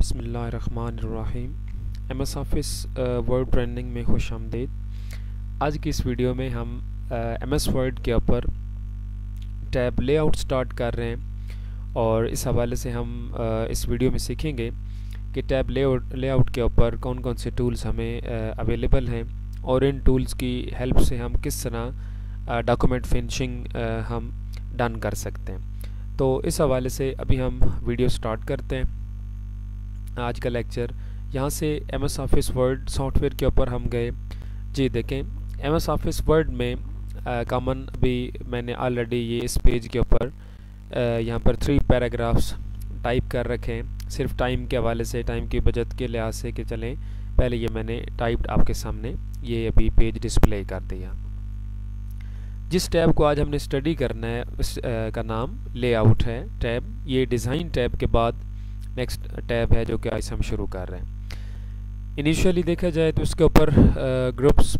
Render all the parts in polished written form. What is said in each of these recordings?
बिस्मिल्लाहिर्रहमानिर्रहीम। MS office word trending में खुश आमदीद। आज की इस वीडियो में हम एमएस वर्ड के ऊपर टैब लेआउट स्टार्ट कर रहे हैं और इस हवाले से हम इस वीडियो में सीखेंगे कि टैब लेआउट के ऊपर कौन कौन से टूल्स हमें अवेलेबल हैं और इन टूल्स की हेल्प से हम किस तरह डॉक्यूमेंट फिनिशिंग हम डन कर सकते हैं। तो इस हवाले से अभी हम वीडियो स्टार्ट करते हैं। आज का लेक्चर यहाँ से एमएस ऑफिस वर्ड सॉफ्टवेयर के ऊपर हम गए। जी देखें, एमएस ऑफिस वर्ड में कॉमन अभी मैंने ऑलरेडी ये इस पेज के ऊपर यहाँ पर 3 पैराग्राफ्स टाइप कर रखे हैं। सिर्फ टाइम के हवाले से, टाइम की बचत के लिहाज से कि चलें, पहले ये मैंने टाइप्ड आपके सामने ये अभी पेज डिस्प्ले कर दिया। जिस टैब को आज हमने स्टडी करना है उस का नाम लेआउट है टैब। ये डिज़ाइन टैब के बाद नेक्स्ट टैब है जो कि आज हम शुरू कर रहे हैं। इनिशियली देखा जाए तो उसके ऊपर ग्रुप्स,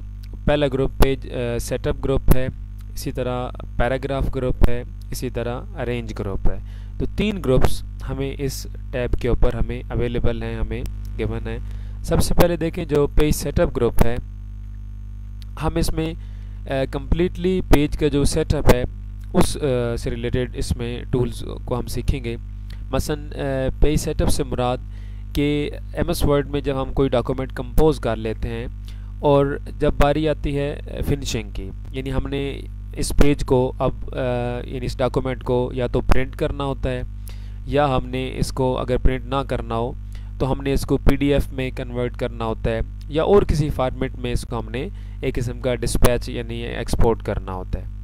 पहला ग्रुप पेज सेटअप ग्रुप है, इसी तरह पैराग्राफ ग्रुप है, इसी तरह अरेंज ग्रुप है। तो 3 ग्रुप्स हमें इस टैब के ऊपर हमें अवेलेबल हैं, हमें गिवन है। सबसे पहले देखें जो पेज सेटअप ग्रुप है, हम इसमें कम्प्लीटली पेज का जो सेटअप है उस से रिलेटेड इसमें टूल्स को हम सीखेंगे। मसलन पेज सेटअप से मुराद कि एमएस वर्ड में जब हम कोई डॉक्यूमेंट कंपोज कर लेते हैं और जब बारी आती है फिनिशिंग की, यानी हमने इस पेज को अब यानी इस डॉक्यूमेंट को या तो प्रिंट करना होता है या हमने इसको अगर प्रिंट ना करना हो तो हमने इसको पीडीएफ में कन्वर्ट करना होता है या और किसी फॉर्मेट में इसको हमने एक किस्म का डिस्पैच यानी एक्सपोर्ट करना होता है।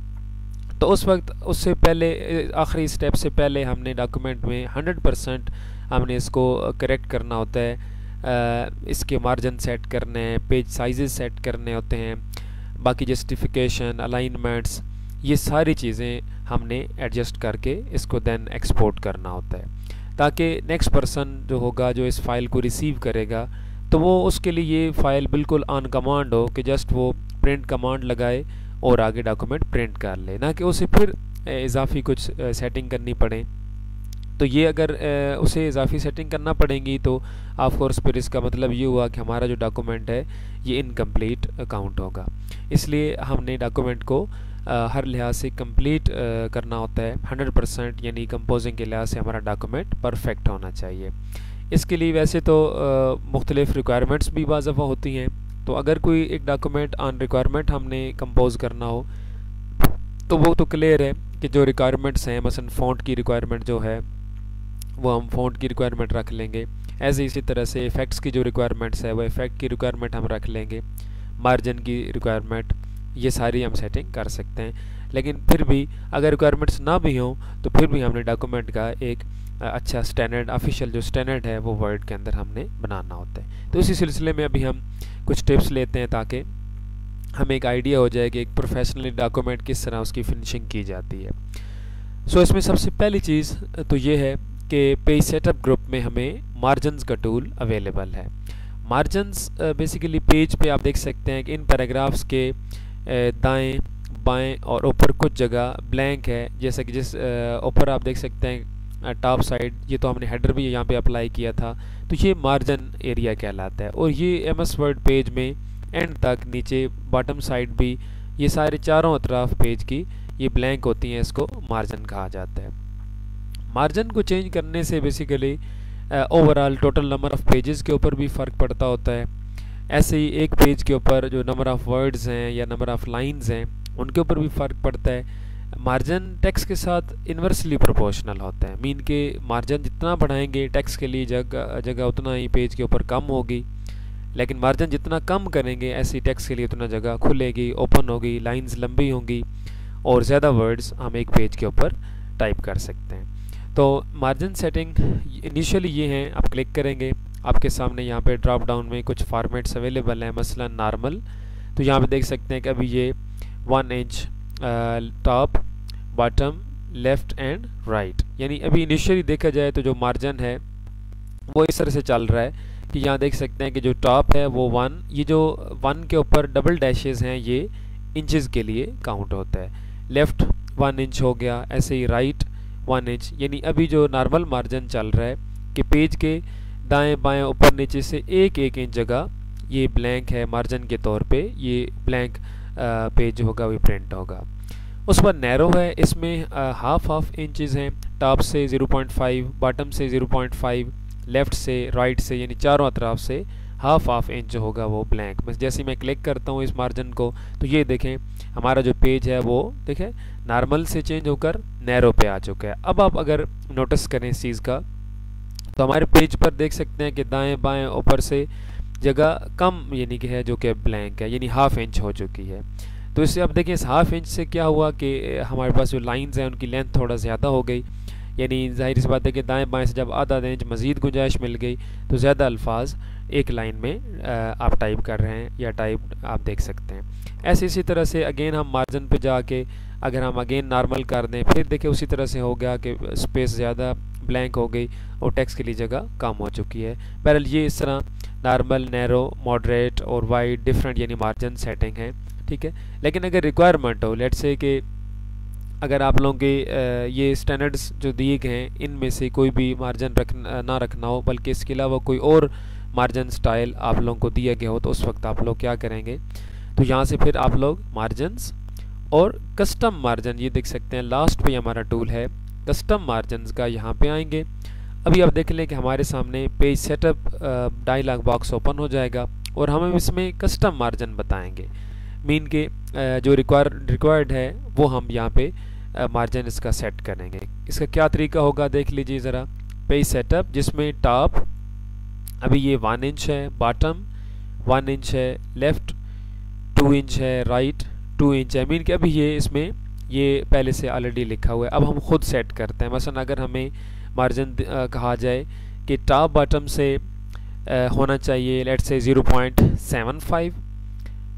तो उस वक्त उससे पहले आखिरी स्टेप से पहले हमने डॉक्यूमेंट में 100% हमने इसको करेक्ट करना होता है। इसके मार्जिन सेट करने हैं, पेज साइजेस सेट करने होते हैं, बाकी जस्टिफिकेशन, अलाइनमेंट्स, ये सारी चीज़ें हमने एडजस्ट करके इसको देन एक्सपोर्ट करना होता है ताकि नेक्स्ट पर्सन जो होगा जो इस फाइल को रिसीव करेगा तो वो उसके लिए ये फ़ाइल बिल्कुल ऑन कमांड हो कि जस्ट वो प्रिंट कमांड लगाए और आगे डॉक्यूमेंट प्रिंट कर ले, ना कि उसे फिर इजाफी कुछ सेटिंग करनी पड़े। तो ये अगर उसे इजाफी सेटिंग करना पड़ेगी तो ऑफ कोर्स फिर इसका मतलब ये हुआ कि हमारा जो डॉक्यूमेंट है ये इनकम्प्लीट काउंट होगा। इसलिए हमने डॉक्यूमेंट को हर लिहाज से कंप्लीट करना होता है 100%, यानी कंपोजिंग के लिहाज से हमारा डॉक्यूमेंट परफेक्ट होना चाहिए। इसके लिए वैसे तो मुख्तलिफ रिक्वायरमेंट्स भी बाज़फ़ा होती हैं। तो अगर कोई एक डॉक्यूमेंट ऑन रिक्वायरमेंट हमने कंपोज करना हो तो वो तो क्लियर है कि जो रिक्वायरमेंट्स हैं, मसलन फ़ॉन्ट की रिक्वायरमेंट जो है वो हम फ़ॉन्ट की रिक्वायरमेंट रख लेंगे। ऐसे इसी तरह से इफ़ेक्ट्स की जो रिक्वायरमेंट्स है वो इफ़ेक्ट की रिक्वायरमेंट हम रख लेंगे। मार्जिन की रिक्वायरमेंट, ये सारी हम सेटिंग कर सकते हैं। लेकिन फिर भी अगर रिक्वायरमेंट्स ना भी हों तो फिर भी हमने डॉक्यूमेंट का एक अच्छा स्टैंडर्ड, ऑफिशियल जो स्टैंडर्ड है वो वर्ड के अंदर हमने बनाना होता है। तो इसी सिलसिले में अभी हम कुछ टिप्स लेते हैं ताकि हमें एक आइडिया हो जाए कि एक प्रोफेशनली डॉक्यूमेंट किस तरह उसकी फिनिशिंग की जाती है। सो इसमें सबसे पहली चीज़ तो ये है कि पेज सेटअप ग्रुप में हमें मार्जिन्स का टूल अवेलेबल है। मार्जिन्स बेसिकली पेज पे आप देख सकते हैं कि इन पैराग्राफ्स के दाएं बाएं और ऊपर कुछ जगह ब्लैंक है, जैसे कि जिस ऊपर आप देख सकते हैं टॉप साइड, ये तो हमने हेडर भी यहाँ पे अप्लाई किया था, तो ये मार्जिन एरिया कहलाता है। और ये एमएस वर्ड पेज में एंड तक नीचे बॉटम साइड भी ये सारे चारों तरफ पेज की ये ब्लैंक होती हैं, इसको मार्जिन कहा जाता है। मार्जिन को चेंज करने से basically overall total number of pages के ऊपर भी फ़र्क पड़ता होता है। ऐसे ही एक पेज के ऊपर जो नंबर ऑफ़ वर्ड्स हैं या नंबर ऑफ़ लाइंस हैं उनके ऊपर भी फ़र्क पड़ता है। मार्जिन टेक्स्ट के साथ इन्वर्सली प्रोपोर्शनल होता है, मीन के मार्जिन जितना बढ़ाएंगे टेक्स्ट के लिए जगह उतना ही पेज के ऊपर कम होगी, लेकिन मार्जिन जितना कम करेंगे ऐसी टेक्स्ट के लिए उतना जगह खुलेगी, ओपन होगी, लाइंस लंबी होंगी और ज़्यादा वर्ड्स हम एक पेज के ऊपर टाइप कर सकते हैं। तो मार्जिन सेटिंग इनिशियली ये हैं, आप क्लिक करेंगे, आपके सामने यहाँ पे ड्रॉप डाउन में कुछ फॉर्मेट्स अवेलेबल हैं, मसलन नॉर्मल। तो यहाँ पे देख सकते हैं कि अभी ये 1 inch top, bottom, left and right, यानी अभी इनिशियली देखा जाए तो जो मार्जिन है वो इस तरह से चल रहा है कि यहाँ देख सकते हैं कि जो टॉप है वो 1, ये जो 1 के ऊपर डबल डैशेस हैं ये इंचेस के लिए काउंट होता है। लेफ़्ट 1 इंच हो गया, ऐसे ही राइट 1 इंच, यानी अभी जो नॉर्मल मार्जिन चल रहा है कि पेज के दाएं बाएं ऊपर नीचे से एक एक इंच जगह ये ब्लैंक है मार्जिन के तौर पे, ये ब्लैंक पेज होगा वो प्रिंट होगा। उस पर नैरो है, इसमें हाफ इंचेस हैं, टॉप से 0.5, बॉटम से 0.5, लेफ़्ट से राइट से यानी चारों अतराफ से हाफ इंच होगा वो ब्लैंक। बस जैसे मैं क्लिक करता हूँ इस मार्जिन को तो ये देखें हमारा जो पेज है वो देखें नॉर्मल से चेंज होकर नैरो पे आ चुका है। अब आप अगर नोटिस करें इस चीज़ का तो हमारे पेज पर देख सकते हैं कि दाएं बाएं ऊपर से जगह कम यानी कि है जो कि ब्लैंक है, यानी हाफ इंच हो चुकी है। तो इससे अब देखिए इस हाफ इंच से क्या हुआ कि हमारे पास जो लाइंस हैं उनकी लेंथ थोड़ा ज़्यादा हो गई, यानी जाहिर सी बात है कि दाएं बाएं से जब आधा इंच मज़ीद गुंजाइश मिल गई तो ज़्यादा अल्फाज एक लाइन में आप टाइप कर रहे हैं या टाइप आप देख सकते हैं। ऐसे इसी तरह से अगेन हम मार्जिन पे जाके अगर हम अगेन नॉर्मल कर दें फिर देखिए उसी तरह से हो गया कि स्पेस ज़्यादा ब्लैंक हो गई और टेक्स्ट के लिए जगह कम हो चुकी है। बहरहाल ये इस तरह नॉर्मल, नैरो, मॉडरेट और वाइड डिफरेंट यानी मार्जिन सेटिंग है, ठीक है। लेकिन अगर रिक्वायरमेंट हो, लेट्स से कि अगर आप लोगों के ये स्टैंडर्ड्स जो दिए गए हैं इनमें से कोई भी मार्जिन ना रखना हो बल्कि इसके अलावा कोई और मार्जिन स्टाइल आप लोगों को दिया गया हो तो उस वक्त आप लोग क्या करेंगे, तो यहाँ से फिर आप लोग मार्जिन्स और कस्टम मार्जिन ये देख सकते हैं लास्ट पे हमारा टूल है कस्टम मार्जिन्स का, यहाँ पे आएंगे। अभी आप देख लें कि हमारे सामने page setup dialog box open हो जाएगा और हम इसमें कस्टम मार्जिन बताएंगे, मीन के जो रिक्वायर्ड है वो हम यहाँ पे मार्जिन इसका सेट करेंगे। इसका क्या तरीका होगा देख लीजिए ज़रा। पेज सेटअप जिसमें टॉप अभी ये 1 इंच है, बॉटम 1 इंच है, लेफ़्ट 2 इंच है, राइट 2 इंच है, मीन कि अभी ये इसमें ये पहले से ऑलरेडी लिखा हुआ है। अब हम खुद सेट करते हैं। मसलन अगर हमें मार्जिन कहा जाए कि टॉप बॉटम से होना चाहिए लेट्स से 0.75,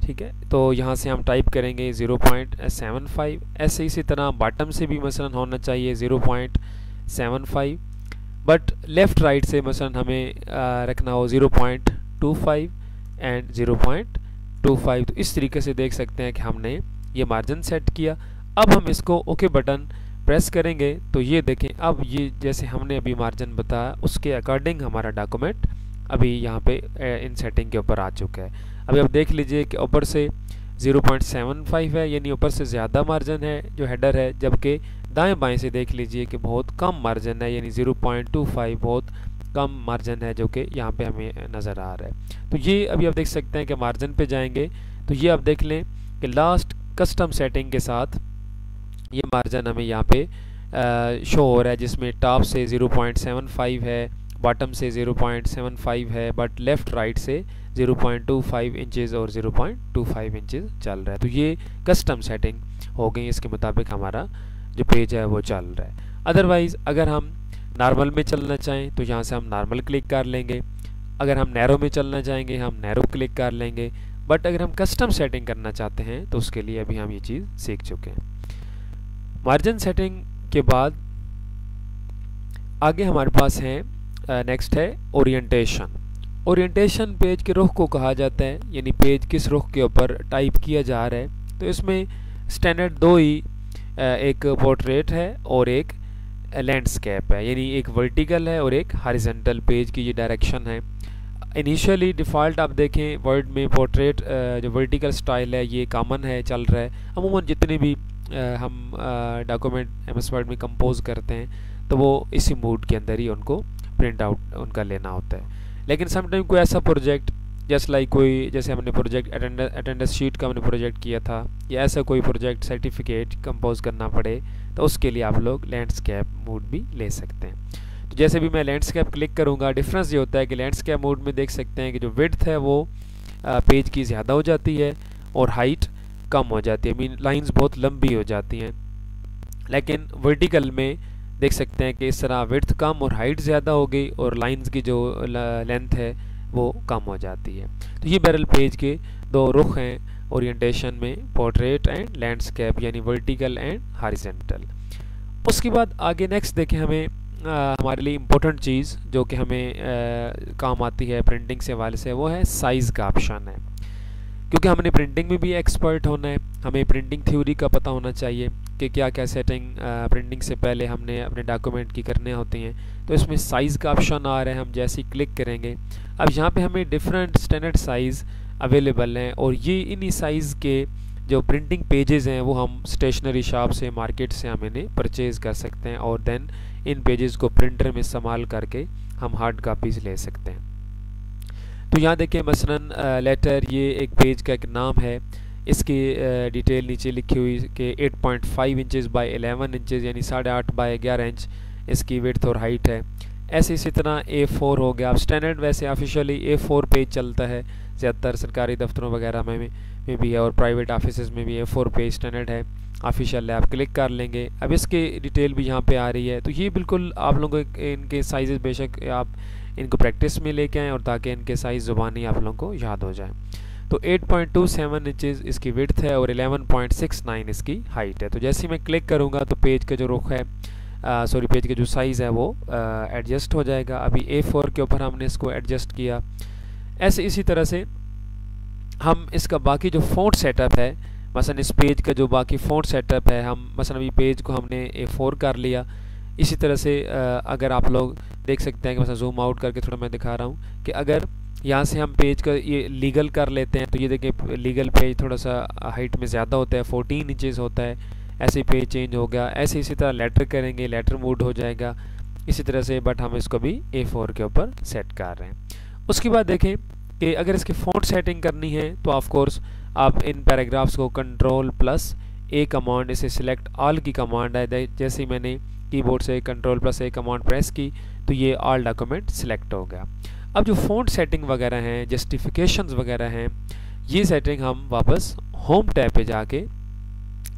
ठीक है, तो यहाँ से हम टाइप करेंगे 0.75। ऐसे इसी तरह बॉटम से भी मसलन होना चाहिए 0.75, बट लेफ़्ट राइट से मसलन हमें रखना हो 0.25 एंड 0.25। तो इस तरीके से देख सकते हैं कि हमने ये मार्जिन सेट किया। अब हम इसको ओके बटन प्रेस करेंगे तो ये देखें अब ये जैसे हमने अभी मार्जिन बताया उसके अकॉर्डिंग हमारा डॉक्यूमेंट अभी यहाँ पे इन सेटिंग के ऊपर आ चुका है। अभी आप देख लीजिए कि ऊपर से 0.75 है, यानी ऊपर से ज़्यादा मार्जिन है जो हेडर है, जबकि दाएं बाएं से देख लीजिए कि बहुत कम मार्जिन है, यानी 0.25 बहुत कम मार्जिन है जो कि यहाँ पे हमें नज़र आ रहा है। तो ये अभी आप देख सकते हैं कि मार्जिन पे जाएंगे तो ये आप देख लें कि लास्ट कस्टम सेटिंग के साथ ये मार्जिन हमें यहाँ पे शो हो रहा है, जिसमें टॉप से 0.75 है, बॉटम से 0.75 है, बट लेफ़्ट राइट से 0.25 इंचेस और 0.25 इंचेस चल रहा है। तो ये कस्टम सेटिंग हो गई, इसके मुताबिक हमारा जो पेज है वो चल रहा है। अदरवाइज़ अगर हम नॉर्मल में चलना चाहें तो यहाँ से हम नॉर्मल क्लिक कर लेंगे, अगर हम नैरो में चलना चाहेंगे हम नैरो क्लिक कर लेंगे, बट अगर हम कस्टम सेटिंग करना चाहते हैं तो उसके लिए अभी हम ये चीज़ सीख चुके हैं। मार्जिन सेटिंग के बाद आगे हमारे पास है नेक्स्ट है ओरिएंटेशन। ओरिएंटेशन पेज के रुख को कहा जाता है, यानी पेज किस रुख के ऊपर टाइप किया जा रहा है। तो इसमें स्टैंडर्ड दो ही, एक पोर्ट्रेट है और एक लैंडस्केप है, यानी एक वर्टिकल है और एक हॉरिजॉन्टल पेज की ये डायरेक्शन है। इनिशियली डिफ़ॉल्ट आप देखें वर्ड में पोर्ट्रेट जो वर्टिकल स्टाइल है ये कॉमन है, चल रहा है। अमूमन जितने भी हम डॉक्यूमेंट एमएस वर्ड में कंपोज करते हैं तो वो इसी मूड के अंदर ही उनको प्रिंट आउट उनका लेना होता है। लेकिन समटाइम कोई ऐसा प्रोजेक्ट जस्ट लाइक कोई जैसे हमने प्रोजेक्ट अटेंडेंस शीट का हमने प्रोजेक्ट किया था या ऐसा कोई प्रोजेक्ट सर्टिफिकेट कंपोज करना पड़े तो उसके लिए आप लोग लैंडस्केप मोड भी ले सकते हैं। तो जैसे भी मैं लैंडस्केप क्लिक करूँगा, डिफरेंस ये होता है कि लैंडस्केप मोड में देख सकते हैं कि जो विड्थ है वो पेज की ज़्यादा हो जाती है और हाइट कम हो जाती है, मीन लाइंस बहुत लंबी हो जाती हैं। लेकिन वर्टिकल में देख सकते हैं कि इस तरह विड्थ कम और हाइट ज़्यादा हो गई और लाइंस की जो लेंथ है वो कम हो जाती है। तो ये बैरल पेज के दो रुख हैं ओरिएंटेशन में, पोर्ट्रेट एंड लैंडस्केप, यानी वर्टिकल एंड हॉरिजॉन्टल। उसके बाद आगे नेक्स्ट देखें हमें हमारे लिए इम्पोर्टेंट चीज़ जो कि हमें काम आती है प्रिंटिंग से हवाले से, वो है साइज़ का ऑप्शन है। क्योंकि हमने प्रिंटिंग में भी एक्सपर्ट होना है, हमें प्रिंटिंग थ्योरी का पता होना चाहिए कि क्या क्या सेटिंग प्रिंटिंग से पहले हमने अपने डॉक्यूमेंट की करने होती हैं। तो इसमें साइज़ का ऑप्शन आ रहा है, हम जैसे ही क्लिक करेंगे अब यहाँ पे हमें डिफरेंट स्टैंडर्ड साइज़ अवेलेबल हैं, और ये इन्हीं साइज़ के जो प्रिंटिंग पेजेस हैं वो हम स्टेशनरी शॉप से, मार्केट से हम इन्हें परचेज़ कर सकते हैं, और देन इन पेजेस को प्रिंटर में इस्तेमाल करके हम हार्ड कापीज़ ले सकते हैं। तो यहाँ देखें मसलन लेटर, ये एक पेज का एक नाम है, इसकी डिटेल नीचे लिखी हुई कि 8.5 इंचज़ बाय 11 इंचज़ यानी 8.5 बाय 11 इंच इसकी विड्थ और हाइट है। ऐसे इसी तरह A4 हो गया। अब स्टैंडर्ड वैसे ऑफिशियली A4 पेज चलता है, ज़्यादातर सरकारी दफ्तरों वगैरह में भी है, और प्राइवेट ऑफिस में भी A4 पेज स्टैंडर्ड है ऑफिशियल है। आप क्लिक कर लेंगे, अब इसकी डिटेल भी यहाँ पे आ रही है। तो ये बिल्कुल आप लोगों को इनके साइज़ बेशक आप इनको प्रैक्टिस में लेके आएँ, और ताकि इनके साइज़ ज़ुबानी आप लोगों को याद हो जाए। तो 8.27 इंचज़ इसकी विड्थ है और 11.69 इसकी हाइट है। तो जैसे ही मैं क्लिक करूँगा तो पेज का जो रुख है पेज का जो साइज़ है वो एडजस्ट हो जाएगा। अभी A4 के ऊपर हमने इसको एडजस्ट किया। ऐसे इसी तरह से हम इसका बाकी जो फ़ॉन्ट सेटअप है, मसलन इस पेज का जो बाकी फ़ॉन्ट सेटअप है, हम मसलन अभी पेज को हमने A4 कर लिया। इसी तरह से अगर आप लोग देख सकते हैं कि मसलन जूम आउट करके थोड़ा मैं दिखा रहा हूँ कि अगर यहाँ से हम पेज का ये लीगल कर लेते हैं तो ये देखिए लीगल पेज थोड़ा सा हाइट में ज़्यादा होता है, 14 इंचज़ होता है। ऐसे पेज चेंज हो गया। ऐसे इसी तरह लेटर करेंगे, लेटर मोड हो जाएगा इसी तरह से, बट हम इसको भी A4 के ऊपर सेट कर रहे हैं। उसके बाद देखें कि अगर इसकी फ़ॉन्ट सेटिंग करनी है तो ऑफ कोर्स आप इन पैराग्राफ्स को Ctrl+A कमांड, इसे सिलेक्ट ऑल की कमांड है। जैसे ही मैंने कीबोर्ड से Ctrl+A कमांड प्रेस की तो ये ऑल डॉक्यूमेंट सिलेक्ट हो गया। अब जो फ़ॉन्ट सेटिंग वगैरह हैं, जस्टिफिकेशंस वगैरह हैं, ये सेटिंग हम वापस होम टैब पे जाके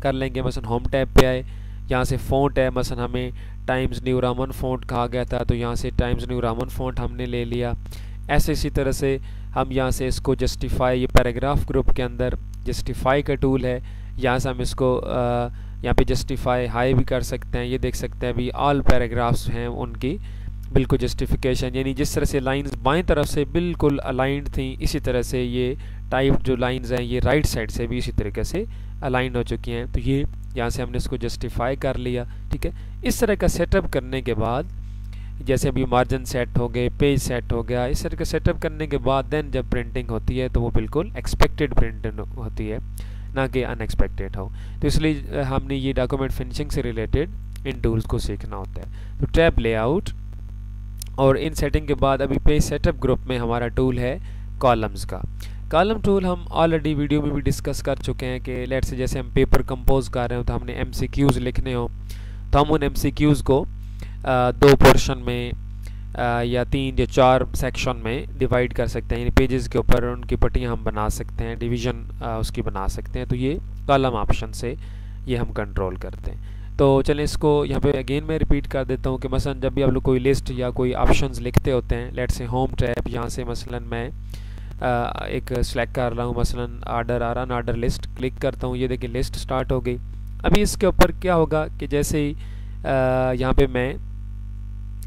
कर लेंगे। मसलन होम टैब पे आए, यहाँ से फ़ॉन्ट है, मसलन हमें टाइम्स न्यू रोमन फ़ॉन्ट कहा गया था तो यहाँ से टाइम्स न्यू रोमन फ़ॉन्ट हमने ले लिया। ऐसे इसी तरह से हम यहाँ से इसको जस्टिफाई, ये पैराग्राफ ग्रुप के अंदर जस्टिफाई का टूल है, यहाँ से हम इसको यहाँ पे जस्टिफाई हाई भी कर सकते हैं। ये देख सकते हैं अभी ऑल पैराग्राफ्स हैं उनकी बिल्कुल जस्टिफिकेशन, यानी जिस तरह से लाइंस बाएं तरफ से बिल्कुल अलाइंड थी, इसी तरह से ये टाइप जो लाइंस हैं ये राइट साइड से भी इसी तरीके से अलाइंड हो चुकी हैं। तो ये यहाँ से हमने इसको जस्टिफाई कर लिया। ठीक है, इस तरह का सेटअप करने के बाद, जैसे अभी मार्जिन सेट हो गए, पेज सेट हो गया, इस तरह का सेटअप करने के बाद देन जब प्रिंटिंग होती है तो वो बिल्कुल एक्सपेक्टेड प्रिंटिंग होती है, ना कि अनएक्सपेक्टेड हो। तो इसलिए हमने ये डॉक्यूमेंट फिनिशिंग से रिलेटेड इन टूल्स को सीखना होता है। तो टैब लेआउट और इन सेटिंग के बाद अभी पेज सेटअप ग्रुप में हमारा टूल है कॉलम्स का। कॉलम टूल हम ऑलरेडी वीडियो में भी डिस्कस कर चुके हैं कि लेट से जैसे हम पेपर कंपोज कर रहे हो तो हमने MCQs लिखने हो तो हम उन MCQs को 2 पोर्शन में या 3 या 4 सेक्शन में डिवाइड कर सकते हैं, यानी पेजेस के ऊपर उनकी पट्टियाँ हम बना सकते हैं, डिवीज़न उसकी बना सकते हैं। तो ये कॉलम ऑप्शन से ये हम कंट्रोल करते हैं। तो चलें इसको यहाँ पे अगेन मैं रिपीट कर देता हूँ कि मसलन जब भी आप लोग कोई लिस्ट या कोई ऑप्शंस लिखते होते हैं, लेट से होम टैब, यहाँ से मसलन मैं एक सेलेक्ट कर रहा हूँ, मसलन आर्डर आ रहा ना, आर्डर लिस्ट क्लिक करता हूँ, ये देखिए लिस्ट स्टार्ट हो गई। अभी इसके ऊपर क्या होगा कि जैसे ही यहाँ पे मैं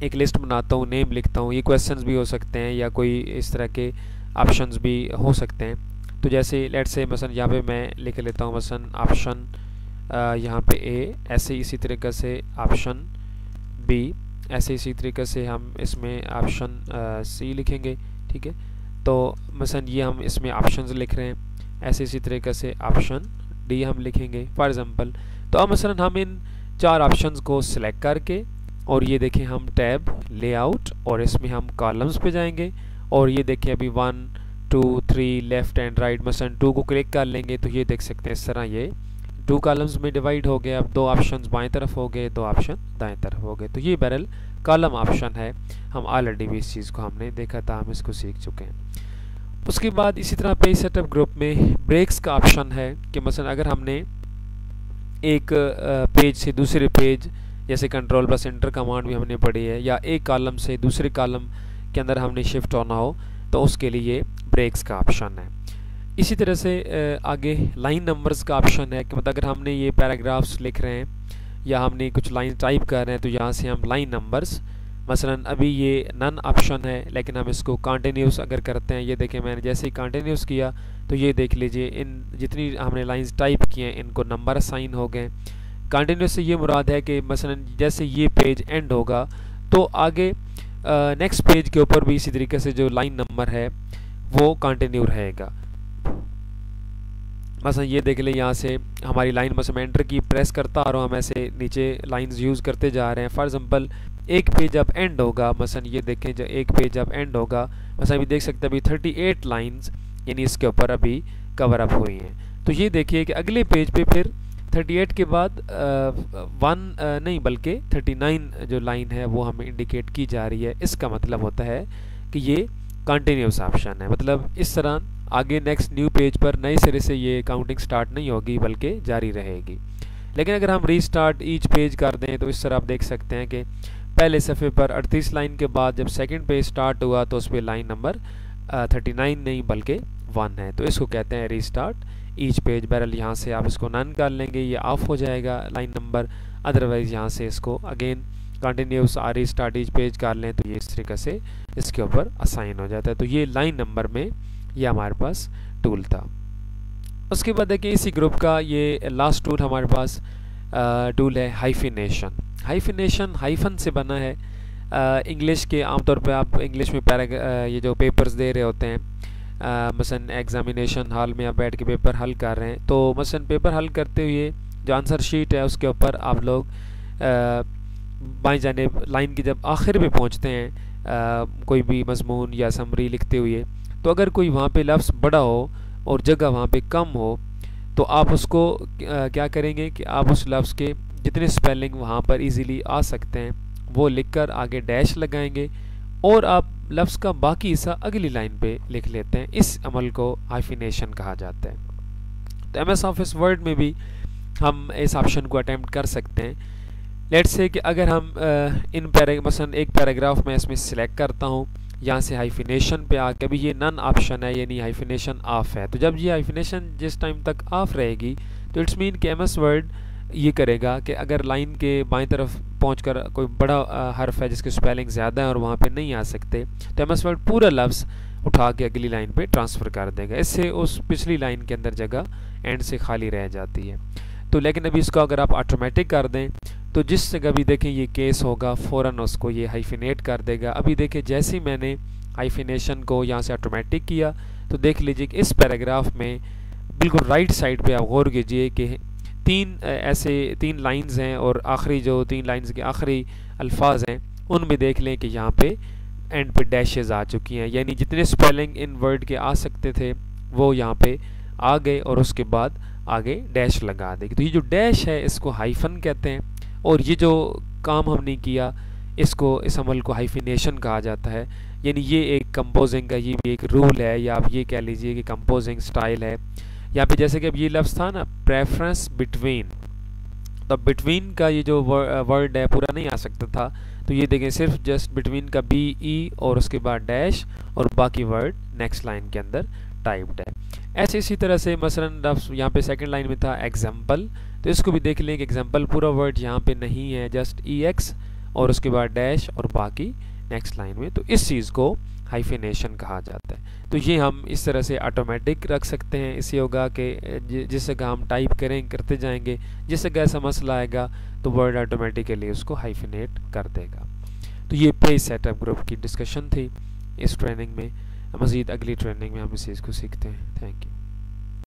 एक लिस्ट बनाता हूँ, नेम लिखता हूँ, ये क्वेश्चंस भी हो सकते हैं या कोई इस तरह के ऑप्शंस भी हो सकते हैं। तो जैसे लेट से मसलन यहाँ पे मैं लिख लेता हूँ मसलन ऑप्शन यहाँ पे A, ऐसे इसी तरीके से ऑप्शन B, ऐसे इसी तरीके से हम इसमें ऑप्शन C लिखेंगे। ठीक है, तो मसलन ये हम इसमें ऑप्शंस लिख रहे हैं, ऐसे इसी तरीके से ऑप्शन D हम लिखेंगे फॉर एग्जांपल। तो अब मसलन हम इन 4 ऑप्शंस को सिलेक्ट करके और ये देखें हम टैब लेआउट और इसमें हम कॉलम्स पे जाएंगे और ये देखें अभी 1 2 3 लेफ़्ट एंड राइट, मसलन 2 को क्लिक कर लेंगे तो ये देख सकते हैं इस तरह ये 2 कॉलम्स में डिवाइड हो गए। अब 2 ऑप्शंस बाएं तरफ हो गए, 2 ऑप्शन दाएं तरफ हो गए। तो ये बहरहाल कॉलम ऑप्शन है, हम ऑलरेडी भी इस चीज़ को हमने देखा था, हम इसको सीख चुके हैं। उसके बाद इसी तरह पेज सेटअप ग्रुप में ब्रेक्स का ऑप्शन है कि मसलन अगर हमने एक पेज से दूसरे पेज, जैसे Ctrl+Enter कमांड भी हमने पढ़ी है, या एक कॉलम से दूसरे कॉलम के अंदर हमने शिफ्ट होना हो तो उसके लिए ब्रेक्स का ऑप्शन है। इसी तरह से आगे लाइन नंबर्स का ऑप्शन है कि मतलब अगर हमने ये पैराग्राफ्स लिख रहे हैं या हमने कुछ लाइन टाइप कर रहे हैं तो यहाँ से हम लाइन नंबर्स, मसलन अभी ये नन ऑप्शन है लेकिन हम इसको कंटिन्यूस अगर करते हैं, ये देखें मैंने जैसे ही कंटिन्यूस किया तो ये देख लीजिए, इन जितनी हमने लाइंस टाइप की हैं इनको नंबर असाइन हो गए। कंटिन्यूस से ये मुराद है कि मसलन जैसे ये पेज एंड होगा तो आगे नेक्स्ट पेज के ऊपर भी इसी तरीके से जो लाइन नंबर है वो कंटिन्यू रहेगा। मसलन ये देख लें, यहाँ से हमारी लाइन मसलन मैं एंटर की प्रेस करता आ रहा हूँ, हम ऐसे नीचे लाइंस यूज़ करते जा रहे हैं। फॉर एग्जांपल एक पेज अब एंड होगा, मसलन ये देखें जब एक पेज अब एंड होगा, मसलन अभी देख सकते हैं अभी 38 लाइंस यानी इसके ऊपर अभी कवर अप हुई हैं। तो ये देखिए कि अगले पेज पे फिर 38 के बाद नहीं बल्कि 39 जो लाइन है वो हमें इंडिकेट की जा रही है। इसका मतलब होता है कि ये कंटिन्यूस ऑप्शन है, मतलब इस तरह आगे नेक्स्ट न्यू पेज पर नए सिरे से ये काउंटिंग स्टार्ट नहीं होगी बल्कि जारी रहेगी। लेकिन अगर हम रीस्टार्ट ईच पेज कर दें तो इस तरह आप देख सकते हैं कि पहले सफ़े पर 38 लाइन के बाद जब सेकंड पेज स्टार्ट हुआ तो उस पर लाइन नंबर 39 नहीं बल्कि 1 है। तो इसको कहते हैं रीस्टार्ट ईच पेज। बहरहाल यहाँ से आप इसको नन कर लेंगे, ये ऑफ हो जाएगा लाइन नंबर। अदरवाइज़ यहाँ से इसको again continuous restart each page कर लें तो ये इस तरीके से इसके ऊपर असाइन हो जाता है। तो ये लाइन नंबर में ये हमारे पास टूल था। उसके बाद देखिए इसी ग्रुप का ये लास्ट टूल हमारे पास टूल है हाइफिनेशन। हाइफिनेशन हाइफन से बना है। इंग्लिश के आमतौर पे आप इंग्लिश में ये जो पेपर्स दे रहे होते हैं, मसलन एग्जामिनेशन हॉल में आप बैठ के पेपर हल कर रहे हैं, तो मसलन पेपर हल करते हुए जो आंसर शीट है उसके ऊपर आप लोग बाईं जानिब लाइन की जब आखिर में पहुंचते हैं कोई भी मजमून या समरी लिखते हुए, तो अगर कोई वहाँ पे लफ्ज़ बड़ा हो और जगह वहाँ पे कम हो तो आप उसको क्या करेंगे कि आप उस लफ्ज़ के जितने स्पेलिंग वहाँ पर इजीली आ सकते हैं वो लिखकर आगे डैश लगाएंगे और आप लफ्ज़ का बाकी हिस्सा अगली लाइन पे लिख लेते हैं। इस अमल को हाइफिनेशन कहा जाता है। तो एमएस ऑफिस वर्ड में भी हम इस ऑप्शन को अटेम्प्ट कर सकते हैं। लेट्स से कि अगर हम मसलन एक पैराग्राफ में इसमें सिलेक्ट करता हूँ, यहाँ से हाइफिनेशन पे आके अभी ये नन ऑप्शन है यानी हाइफिनेशन ऑफ है। तो जब ये हाइफिनेशन जिस टाइम तक ऑफ रहेगी तो इट्स मीन कि एमएस वर्ड ये करेगा कि अगर लाइन के बाईं तरफ पहुंचकर कोई बड़ा हर्फ है जिसके स्पेलिंग ज़्यादा है और वहाँ पे नहीं आ सकते तो एमएस वर्ड पूरा लफ्ज़ उठा के अगली लाइन पे ट्रांसफ़र कर देगा। इससे उस पिछली लाइन के अंदर जगह एंड से खाली रह जाती है। तो लेकिन अभी इसको अगर आप ऑटोमेटिक कर दें तो जिस जगह भी देखें ये केस होगा फ़ौरन उसको ये हाइफिनेट कर देगा। अभी देखें जैसे ही मैंने हाइफिनेशन को यहाँ से ऑटोमेटिक किया तो देख लीजिए कि इस पैराग्राफ में बिल्कुल राइट साइड पे आप गौर कीजिए कि तीन लाइंस हैं और आखिरी जो 3 लाइंस के आखिरी अल्फाज हैं उनमें देख लें कि यहाँ पे एंड पे डैशेस आ चुकी हैं, यानी जितने स्पेलिंग इन वर्ड के आ सकते थे वो यहाँ पे आ गए और उसके बाद आगे डैश लगा देगी। तो ये जो डैश है इसको हाइफन कहते हैं और ये जो काम हमने किया इसको इस अमल को हाइफिनेशन कहा जाता है। यानी ये एक कंपोजिंग का ये भी एक रूल है या आप ये कह लीजिए कि कंपोजिंग स्टाइल है। यहाँ पे जैसे कि अब ये लफ्ज़ था ना प्रेफरेंस बिटवीन, तो बिटवीन का ये जो वर्ड है पूरा नहीं आ सकता था, तो ये देखें सिर्फ जस्ट बिटवीन का BE और उसके बाद डैश और बाकी वर्ड नेक्स्ट लाइन के अंदर टाइप्ड है। ऐसे इसी तरह से मसलन लफ्ज़ यहाँ पे सेकंड लाइन में था एग्जाम्पल, तो इसको भी देख लें कि एग्जाम्पल पूरा वर्ड यहाँ पे नहीं है, जस्ट EX और उसके बाद डैश और बाकी नेक्स्ट लाइन में। तो इस चीज़ को हाइफिनेशन कहा जाता है। तो ये हम इस तरह से ऑटोमेटिक रख सकते हैं। इससे होगा कि जिस जगह हम टाइप करते जाएंगे, जिस जगह ऐसा मसला आएगा तो वर्ड ऑटोमेटिकली उसको हाइफिनेट कर देगा। तो ये पेज सेटअप ग्रुप की डिस्कशन थी इस ट्रेनिंग में। मज़ीद अगली ट्रेनिंग में हम इस चीज़ को सीखते हैं। Thank you.